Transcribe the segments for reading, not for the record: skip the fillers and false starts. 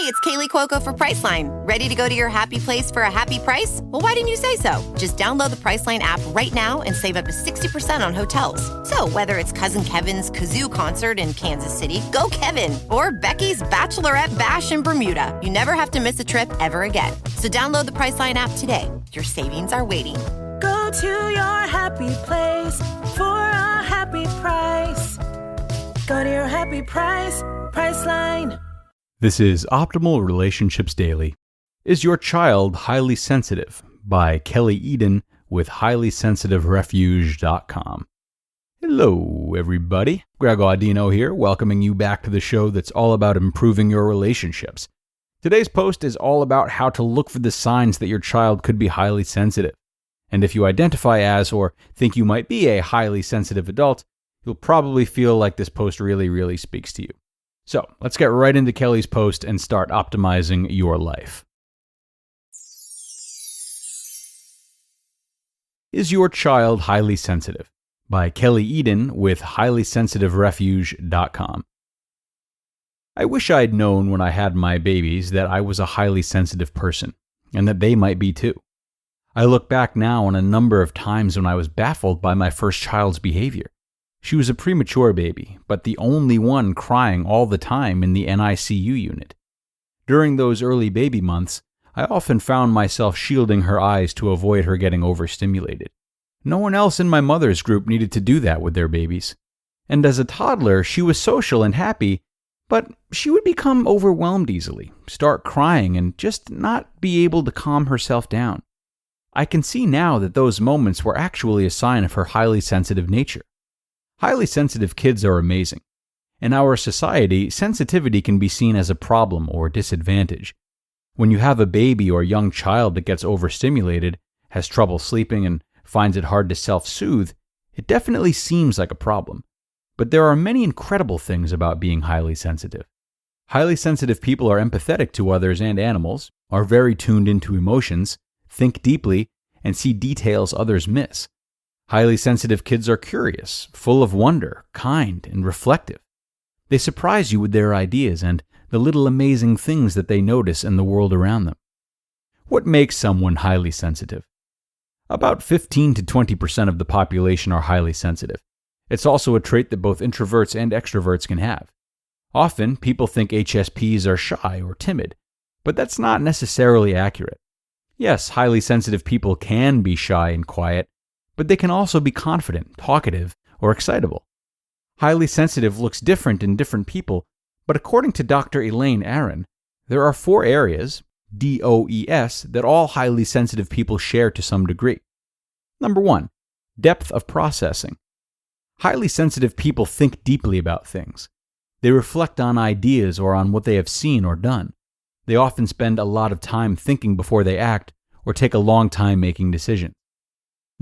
it's Kaylee Cuoco for Priceline. Ready to go to your happy place for a happy price? Well, why didn't you say so? Just download the Priceline app right now and save up to 60% on hotels. So whether it's Cousin Kevin's Kazoo Concert in Kansas City, go Kevin, or Becky's Bachelorette Bash in Bermuda, you never have to miss a trip ever again. So download the Priceline app today. Your savings are waiting. Go to your happy place for a happy price. Go to your happy price, Priceline. This is Optimal Relationships Daily. Is Your Child Highly Sensitive? By Kelly Eden with HighlySensitiveRefuge.com. Hello, everybody. Greg Audino here, welcoming you back to the show that's all about improving your relationships. Today's post is all about how to look for the signs that your child could be highly sensitive. And if you identify as or think you might be a highly sensitive adult, you'll probably feel like this post really speaks to you. So let's get right into Kelly's post and start optimizing your life. Is Your Child Highly Sensitive? By Kelly Eden with HighlySensitiveRefuge.com. I wish I'd known when I had my babies that I was a highly sensitive person, and that they might be too. I look back now on a number of times when I was baffled by my first child's behavior. She was a premature baby, but the only one crying all the time in the NICU unit. During those early baby months, I often found myself shielding her eyes to avoid her getting overstimulated. No one else in my mother's group needed to do that with their babies. And as a toddler, she was social and happy, but she would become overwhelmed easily, start crying, and just not be able to calm herself down. I can see now that those moments were actually a sign of her highly sensitive nature. Highly sensitive kids are amazing. In our society, sensitivity can be seen as a problem or disadvantage. When you have a baby or young child that gets overstimulated, has trouble sleeping, and finds it hard to self-soothe, it definitely seems like a problem. But there are many incredible things about being highly sensitive. Highly sensitive people are empathetic to others and animals, are very tuned into emotions, think deeply, and see details others miss. Highly sensitive kids are curious, full of wonder, kind, and reflective. They surprise you with their ideas and the little amazing things that they notice in the world around them. What makes someone highly sensitive? About 15 to 20% of the population are highly sensitive. It's also a trait that both introverts and extroverts can have. Often, people think HSPs are shy or timid, but that's not necessarily accurate. Yes, highly sensitive people can be shy and quiet, but they can also be confident, talkative, or excitable. Highly sensitive looks different in different people, but according to Dr. Elaine Aron, there are 4 areas, DOES, that all highly sensitive people share to some degree. Number 1, depth of processing. Highly sensitive people think deeply about things. They reflect on ideas or on what they have seen or done. They often spend a lot of time thinking before they act or take a long time making decisions.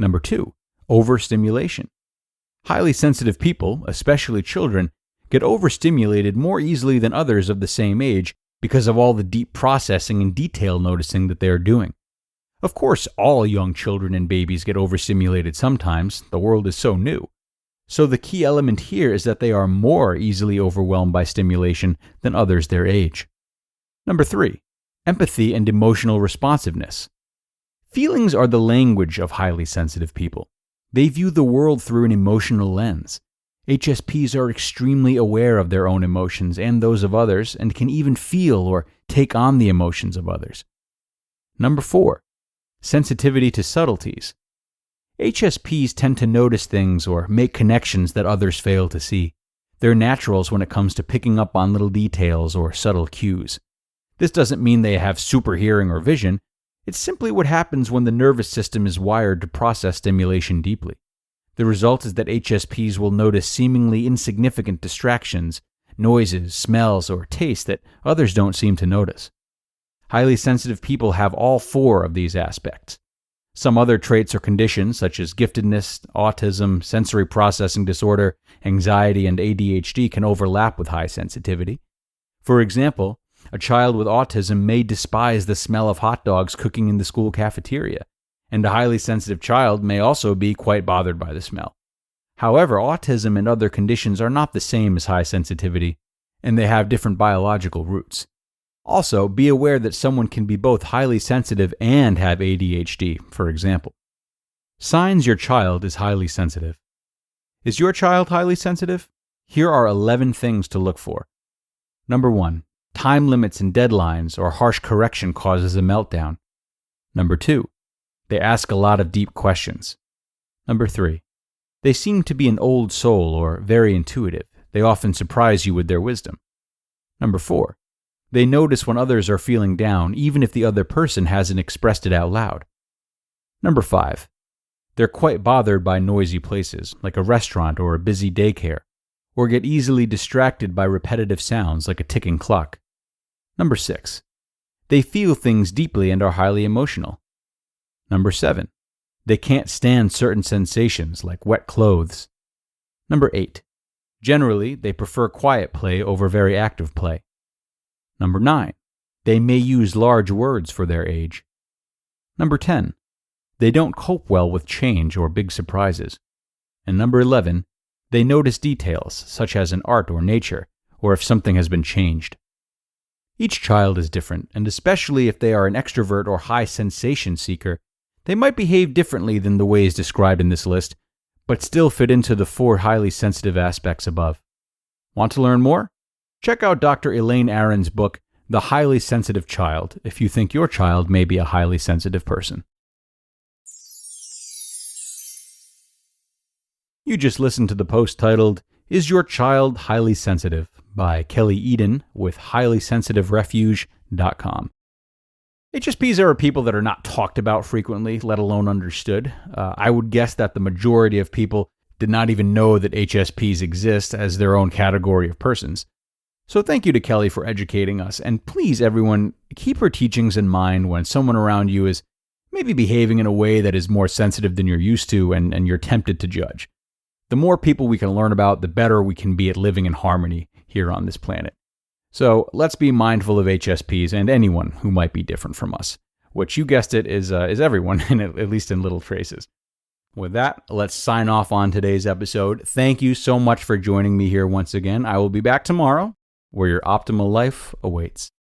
Number 2, overstimulation. Highly sensitive people, especially children, get overstimulated more easily than others of the same age because of all the deep processing and detail noticing that they are doing. Of course, all young children and babies get overstimulated sometimes. The world is so new. So the key element here is that they are more easily overwhelmed by stimulation than others their age. Number 3, empathy and emotional responsiveness. Feelings are the language of highly sensitive people. They view the world through an emotional lens. HSPs are extremely aware of their own emotions and those of others, and can even feel or take on the emotions of others. Number 4, sensitivity to subtleties. HSPs tend to notice things or make connections that others fail to see. They're naturals when it comes to picking up on little details or subtle cues. This doesn't mean they have super hearing or vision. It's simply what happens when the nervous system is wired to process stimulation deeply. The result is that HSPs will notice seemingly insignificant distractions, noises, smells, or tastes that others don't seem to notice. Highly sensitive people have all 4 of these aspects. Some other traits or conditions, such as giftedness, autism, sensory processing disorder, anxiety, and ADHD, can overlap with high sensitivity. For example, a child with autism may despise the smell of hot dogs cooking in the school cafeteria, and a highly sensitive child may also be quite bothered by the smell. However, autism and other conditions are not the same as high sensitivity, and they have different biological roots. Also, be aware that someone can be both highly sensitive and have ADHD, for example. Signs your child is highly sensitive. Is your child highly sensitive? Here are 11 things to look for. Number 1. Time limits and deadlines or harsh correction causes a meltdown. Number 2. They ask a lot of deep questions. Number 3. They seem to be an old soul or very intuitive. They often surprise you with their wisdom. Number 4. They notice when others are feeling down, even if the other person hasn't expressed it out loud. Number 5. They're quite bothered by noisy places, like a restaurant or a busy daycare, or get easily distracted by repetitive sounds like a ticking clock. Number 6. They feel things deeply and are highly emotional. Number 7. They can't stand certain sensations like wet clothes. Number 8. Generally, they prefer quiet play over very active play. Number 9. They may use large words for their age. Number 10. They don't cope well with change or big surprises. And number 11. They notice details, such as in art or nature, or if something has been changed. Each child is different, and especially if they are an extrovert or high sensation seeker, they might behave differently than the ways described in this list, but still fit into the 4 highly sensitive aspects above. Want to learn more? Check out Dr. Elaine Aron's book, The Highly Sensitive Child, if you think your child may be a highly sensitive person. You just listened to the post titled, Is Your Child Highly Sensitive? By Kelly Eden with highlysensitiverefuge.com. HSPs are people that are not talked about frequently, let alone understood. I would guess that the majority of people did not even know that HSPs exist as their own category of persons. So thank you to Kelly for educating us, and please everyone, keep her teachings in mind when someone around you is maybe behaving in a way that is more sensitive than you're used to and you're tempted to judge. The more people we can learn about, the better we can be at living in harmony here on this planet. So let's be mindful of HSPs and anyone who might be different from us, which you guessed it is everyone, at least in little traces. With that, let's sign off on today's episode. Thank you so much for joining me here once again. I will be back tomorrow, where your optimal life awaits.